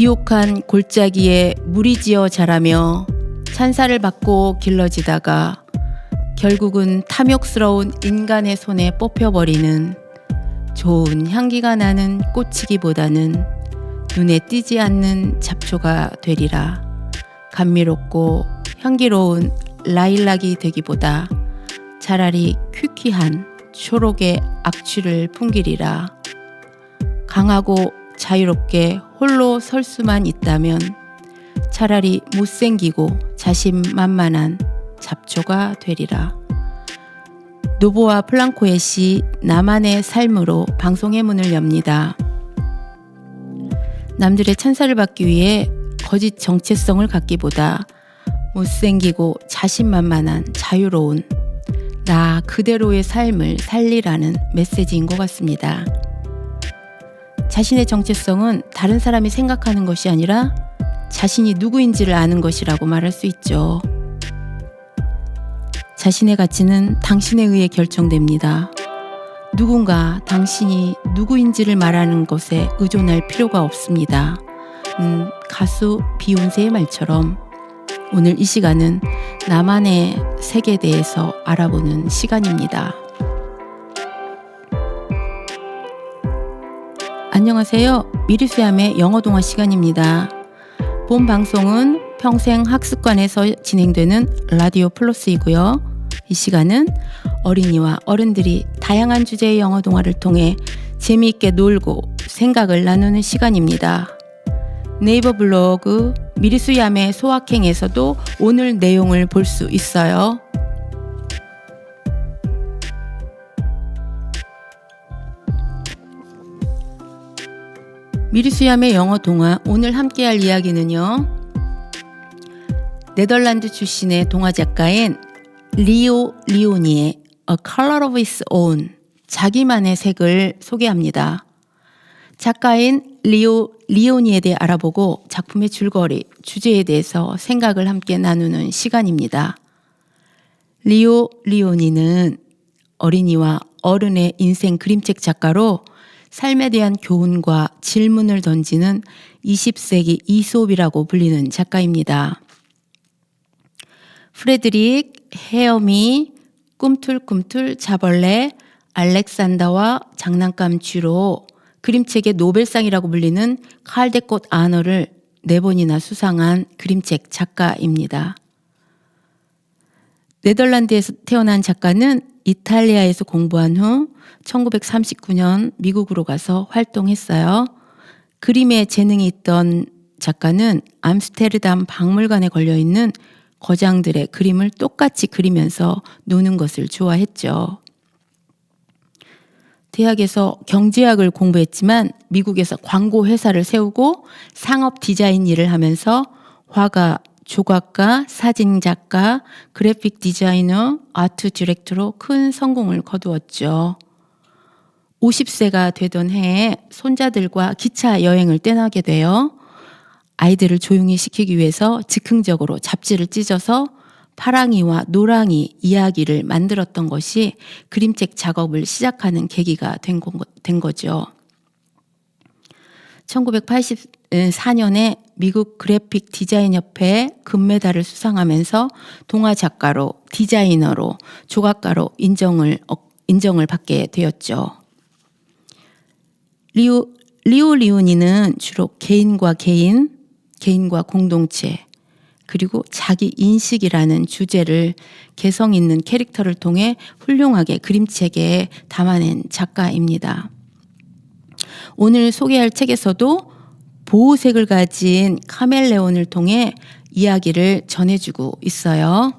비옥한 골짜기에 무리지어 자라며 찬사를 받고 길러지다가 결국은 탐욕스러운 인간의 손에 뽑혀버리는 좋은 향기가 나는 꽃이기보다는 눈에 띄지 않는 잡초가 되리라. 감미롭고 향기로운 라일락이 되기보다 차라리 퀴퀴한 초록의 악취를 풍기리라. 강하고 자유롭게 홀로 설 수만 있다면 차라리 못생기고 자신만만한 잡초가 되리라. 노보와 플랑코의 시 나만의 삶으로 방송의 문을 엽니다. 남들의 찬사를 받기 위해 거짓 정체성을 갖기보다 못생기고 자신만만한 자유로운 나 그대로의 삶을 살리라는 메시지인 것 같습니다. 자신의 정체성은 다른 사람이 생각하는 것이 아니라 자신이 누구인지를 아는 것이라고 말할 수 있죠. 자신의 가치는 당신에 의해 결정됩니다. 누군가 당신이 누구인지를 말하는 것에 의존할 필요가 없습니다. 가수 비욘세의 말처럼 오늘 이 시간은 나만의 색에 대해서 알아보는 시간입니다. 안녕하세요. 미리수얌의 영어동화 시간입니다. 본 방송은 평생학습관에서 진행되는 라디오 플러스이고요. 이 시간은 어린이와 어른들이 다양한 주제의 영어 동화를 통해 재미있게 놀고 생각을 나누는 시간입니다. 네이버 블로그 미리수얌의 소확행에서도 오늘 내용을 볼 수 있어요. 미리수얌의 영어 동화 오늘 함께할 이야기는요. 네덜란드 출신의 동화 작가인 리오 리오니의 A Color of Its Own, 자기만의 색을 소개합니다. 작가인 리오 리오니에 대해 알아보고 작품의 줄거리, 주제에 대해서 생각을 함께 나누는 시간입니다. 리오 리오니는 어린이와 어른의 인생 그림책 작가로 삶에 대한 교훈과 질문을 던지는 20세기 이솝이라고 불리는 작가입니다. 프레드릭, 헤어미, 꿈틀꿈틀, 자벌레, 알렉산더와 장난감 쥐로 그림책의 노벨상이라고 불리는 칼데꽃 아너를 4번이나 수상한 그림책 작가입니다. 네덜란드에서 태어난 작가는 이탈리아에서 공부한 후 1939년 미국으로 가서 활동했어요. 그림에 재능이 있던 작가는 암스테르담 박물관에 걸려있는 거장들의 그림을 똑같이 그리면서 노는 것을 좋아했죠. 대학에서 경제학을 공부했지만 미국에서 광고 회사를 세우고 상업 디자인 일을 하면서 화가, 조각가, 사진작가, 그래픽 디자이너, 아트 디렉터로 큰 성공을 거두었죠. 50세가 되던 해에 손자들과 기차 여행을 떠나게 되어 아이들을 조용히 시키기 위해서 즉흥적으로 잡지를 찢어서 파랑이와 노랑이 이야기를 만들었던 것이 그림책 작업을 시작하는 계기가 된 거죠. 1984년에 미국 그래픽 디자인 협회 금메달을 수상하면서 동화 작가로, 디자이너로, 조각가로 인정을 받게 되었죠. 리오 리오니는 주로 개인과 공동체, 그리고 자기 인식이라는 주제를 개성 있는 캐릭터를 통해 훌륭하게 그림책에 담아낸 작가입니다. 오늘 소개할 책에서도 보호색을 가진 카멜레온을 통해 이야기를 전해주고 있어요.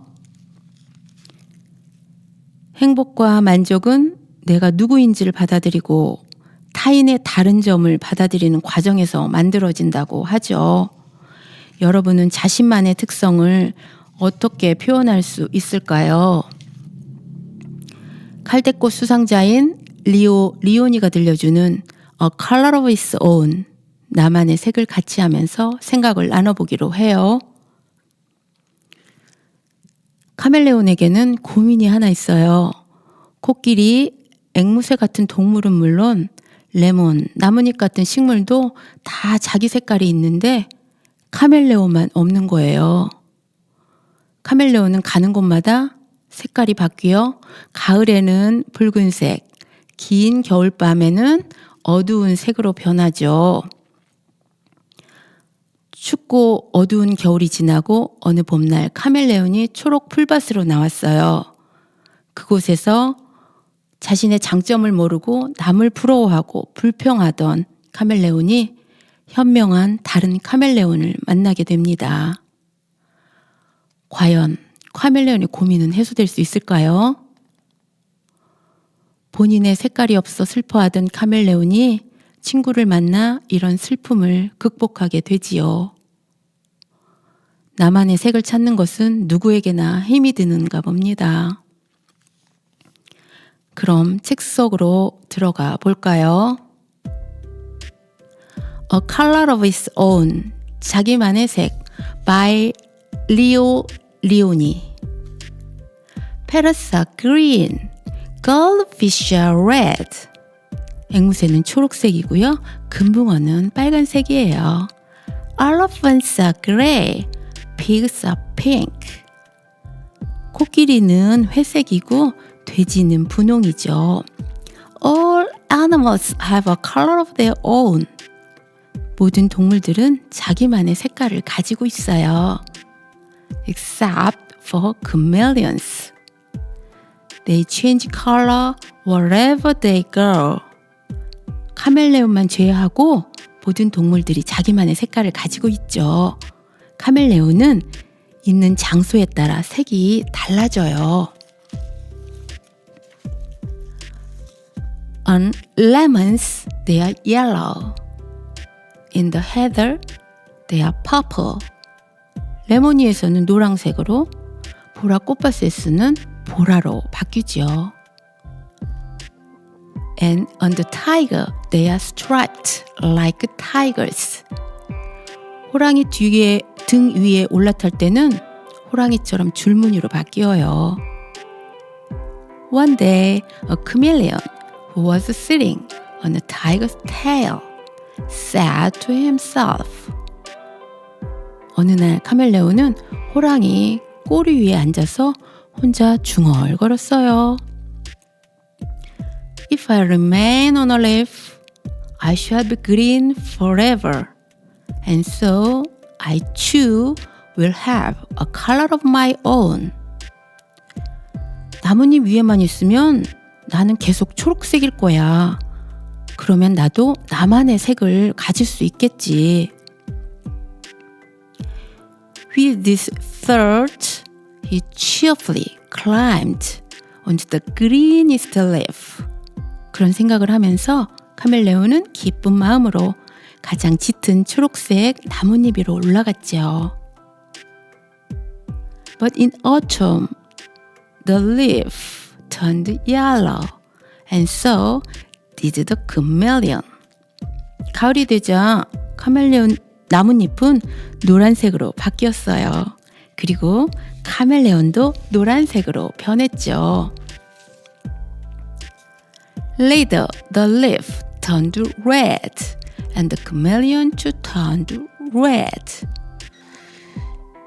행복과 만족은 내가 누구인지를 받아들이고 타인의 다른 점을 받아들이는 과정에서 만들어진다고 하죠. 여러분은 자신만의 특성을 어떻게 표현할 수 있을까요? 칼데꽃 수상자인 리오 리오니가 들려주는 A Color of Its Own, 나만의 색을 같이 하면서 생각을 나눠보기로 해요. 카멜레온에게는 고민이 하나 있어요. 코끼리, 앵무새 같은 동물은 물론 레몬, 나뭇잎 같은 식물도 다 자기 색깔이 있는데 카멜레온만 없는 거예요. 카멜레온은 가는 곳마다 색깔이 바뀌어 가을에는 붉은색, 긴 겨울밤에는 어두운 색으로 변하죠. 춥고 어두운 겨울이 지나고 어느 봄날 카멜레온이 초록 풀밭으로 나왔어요. 그곳에서 자신의 장점을 모르고 남을 부러워하고 불평하던 카멜레온이 현명한 다른 카멜레온을 만나게 됩니다. 과연 카멜레온의 고민은 해소될 수 있을까요? 본인의 색깔이 없어 슬퍼하던 카멜레온이 친구를 만나 이런 슬픔을 극복하게 되지요. 나만의 색을 찾는 것은 누구에게나 힘이 드는가 봅니다. 그럼 책 속으로 들어가 볼까요? A Color of Its Own, 자기만의 색, by 리오 리오니. Parrots are green, goldfish are red. 앵무새는 초록색이고요. 금붕어는 빨간색이에요. Elephants are gray, pigs are pink. 코끼리는 회색이고 돼지는 분홍이죠. All animals have a color of their own. 모든 동물들은 자기만의 색깔을 가지고 있어요. Except for chameleons. They change color wherever they go. 카멜레온만 제외하고 모든 동물들이 자기만의 색깔을 가지고 있죠. 카멜레온은 있는 장소에 따라 색이 달라져요. On lemons, they are yellow. In the heather, they are purple. 레모니에서는 노란색으로, 보라 꽃밭에서는 보라로 바뀌죠. And on the tiger, they are striped like tigers. 호랑이 뒤에 등 위에 올라탈 때는 호랑이처럼 줄무늬로 바뀌어요. One day, a chameleon who was sitting on a tiger's tail said to himself. 어느 날 카멜레온은 호랑이 꼬리 위에 앉아서 혼자 중얼거렸어요. If I remain on a leaf, I shall be green forever. And so I too will have a color of my own. 나뭇잎 위에만 있으면 나는 계속 초록색일 거야. 그러면 나도 나만의 색을 가질 수 있겠지. With this thought, he cheerfully climbed onto the greenest leaf. 그런 생각을 하면서 카멜레온은 기쁜 마음으로 가장 짙은 초록색 나뭇잎 위로 올라갔죠. But in autumn, the leaf turned yellow, and so did the chameleon. 가을이 되자 카멜레온 나뭇잎은 노란색으로 바뀌었어요. 그리고 카멜레온도 노란색으로 변했죠. Later, the leaf turned red, and the chameleon too turned red.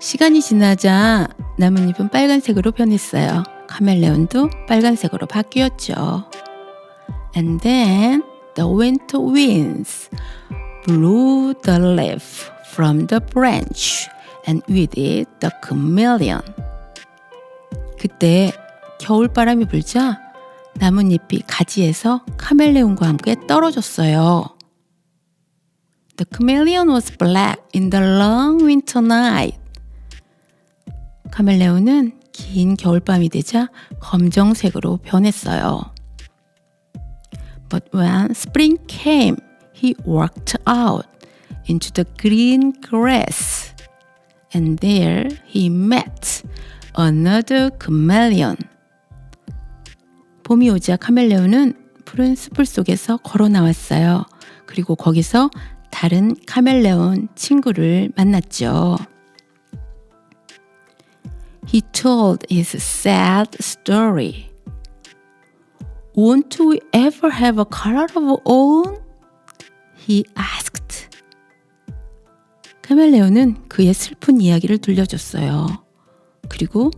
시간이 지나자 나뭇잎은 빨간색으로 변했어요. 카멜레온도 빨간색으로 바뀌었죠. And then the winter winds blew the leaf from the branch, and with it the chameleon. 그때 겨울바람이 불자 나뭇잎이 가지에서 카멜레온과 함께 떨어졌어요. The chameleon was black in the long winter night. 카멜레온은 긴 겨울밤이 되자 검정색으로 변했어요. But when spring came, he walked out into the green grass, and there he met another chameleon. 봄이 오자 카멜레온은 푸른 숲을 속에서 걸어 나왔어요. 그리고 거기서 다른 카멜레온 친구를 만났죠. He told his sad story. Won't we ever have a color of our own? he asked. 카멜레온은 그의 슬픈 이야기를 들려줬어요. 그리고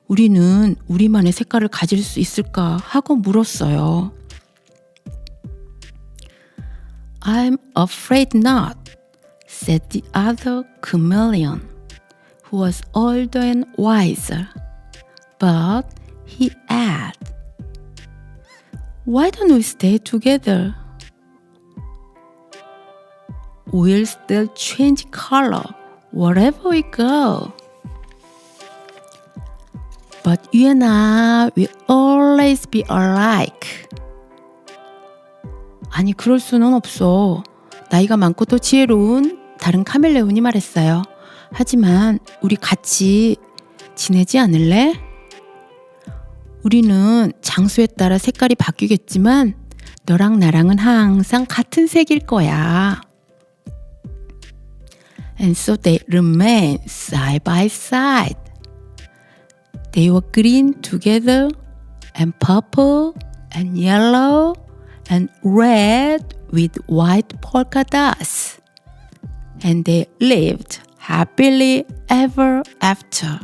우리는 우리만의 색깔을 가질 수 있을까 하고 물었어요. I'm afraid not, said the other chameleon, who was older and wiser. But he added, why don't we stay together? We'll still change color wherever we go. But you and I will always be alike. 아니, 그럴 수는 없어. 나이가 많고 또 지혜로운 다른 카멜레온이 말했어요. 하지만 우리 같이 지내지 않을래? 우리는 장소에 따라 색깔이 바뀌겠지만 너랑 나랑은 항상 같은 색일 거야. And so they remained side by side. They were green together, and purple, and yellow, and red with white polka dots. And they lived happily ever after.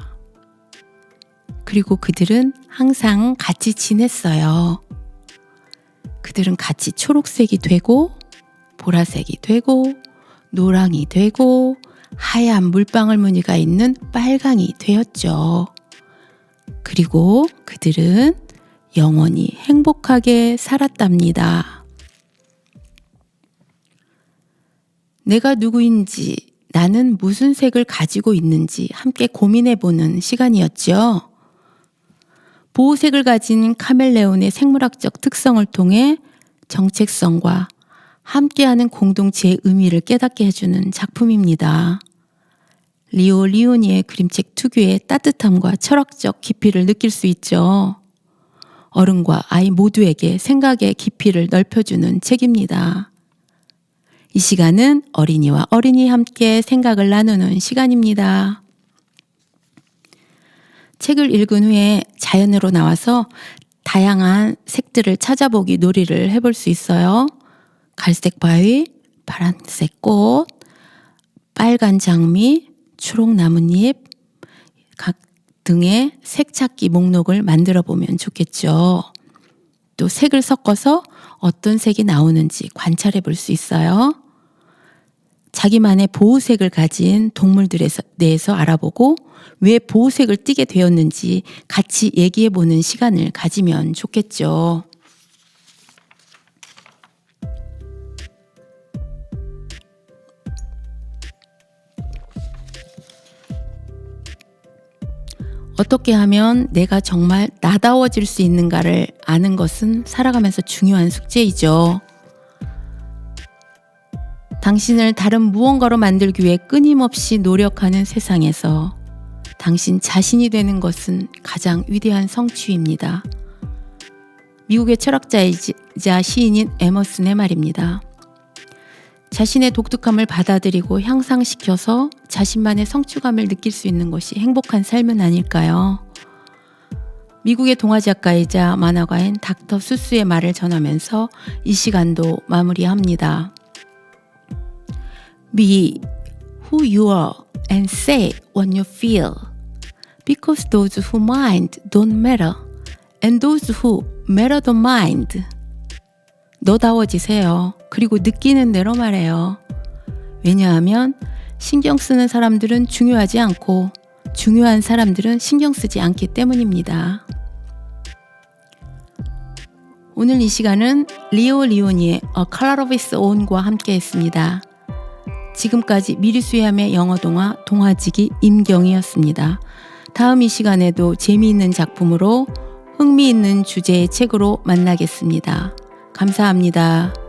그리고 그들은 항상 같이 지냈어요. 그들은 같이 초록색이 되고, 보라색이 되고, 노랑이 되고, 하얀 물방울 무늬가 있는 빨강이 되었죠. 그리고 그들은 영원히 행복하게 살았답니다. 내가 누구인지, 나는 무슨 색을 가지고 있는지 함께 고민해보는 시간이었죠. 보호색을 가진 카멜레온의 생물학적 특성을 통해 정체성과 함께하는 공동체의 의미를 깨닫게 해주는 작품입니다. 리오 리오니의 그림책 특유의 따뜻함과 철학적 깊이를 느낄 수 있죠. 어른과 아이 모두에게 생각의 깊이를 넓혀주는 책입니다. 이 시간은 어린이와 어린이 함께 생각을 나누는 시간입니다. 책을 읽은 후에 자연으로 나와서 다양한 색들을 찾아보기 놀이를 해볼 수 있어요. 갈색 바위, 파란색 꽃, 빨간 장미, 초록 나뭇잎 각 등의 색 찾기 목록을 만들어 보면 좋겠죠. 또 색을 섞어서 어떤 색이 나오는지 관찰해 볼 수 있어요. 자기만의 보호색을 가진 동물들에 대해서 알아보고 왜 보호색을 띠게 되었는지 같이 얘기해 보는 시간을 가지면 좋겠죠. 어떻게 하면 내가 정말 나다워질 수 있는가를 아는 것은 살아가면서 중요한 숙제이죠. 당신을 다른 무언가로 만들기 위해 끊임없이 노력하는 세상에서 당신 자신이 되는 것은 가장 위대한 성취입니다. 미국의 철학자이자 시인인 에머슨의 말입니다. 자신의 독특함을 받아들이고 향상시켜서 자신만의 성취감을 느낄 수 있는 것이 행복한 삶은 아닐까요? 미국의 동화작가이자 만화가인 닥터 수스의 말을 전하면서 이 시간도 마무리합니다. Be who you are and say what you feel. Because those who mind don't matter, and those who matter don't mind. 너다워지세요. 그리고 느끼는 대로 말해요. 왜냐하면 신경 쓰는 사람들은 중요하지 않고 중요한 사람들은 신경 쓰지 않기 때문입니다. 오늘 이 시간은 리오 리오니의 A Color of Its Own과 함께 했습니다. 지금까지 미리수야의 영어 동화 동화지기 임경이었습니다. 다음 이 시간에도 재미있는 작품으로 흥미있는 주제의 책으로 만나겠습니다. 감사합니다.